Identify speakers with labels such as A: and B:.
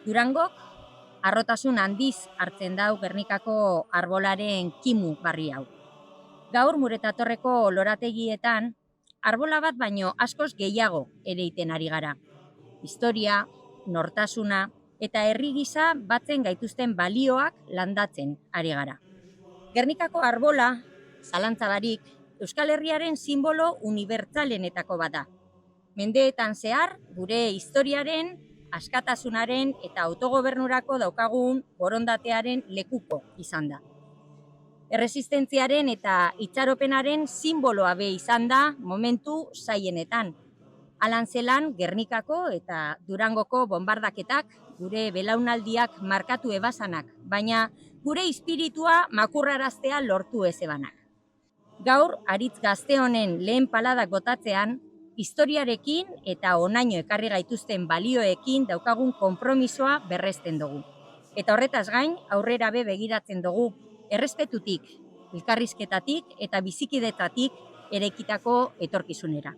A: Durangok harrotasun handiz hartzen dau Gernikako arbolaren kimu barri hau. Gaur Muretatorreko lorategietan, arbola bat baino askoz gehiago ereiten ari gara. Historia, nortasuna eta herri gisa batzen gaituzten balioak landatzen ari gara. Gernikako arbola, zalantza barik, Euskal Herriaren sinbolo unibertsalenetako bat da. Mendeetan zehar, gure historiaren, askatasunaren eta autogobernurako daukagun borondatearen lekuko izan da. Erresistentziaren eta itxaropenaren sinboloa be izan da momentu zailenetan. Alan zelan Gernikako eta Durangoko bonbardaketak gure belaunaldiak markatu ebasanak, baina gure espiritua makurraraztea lortu ez ebanak. Gaur, aritz gazte honen lehen paladak botatzean, historiarekin eta honaino ekarri gaituzten balioekin daukagun konpromisoa berresten dugu. Eta horretaz gain, aurrera be begiratzen dugu, errespetutik, elkarrizketatik eta bizikidetatik eraikitako etorkizunera.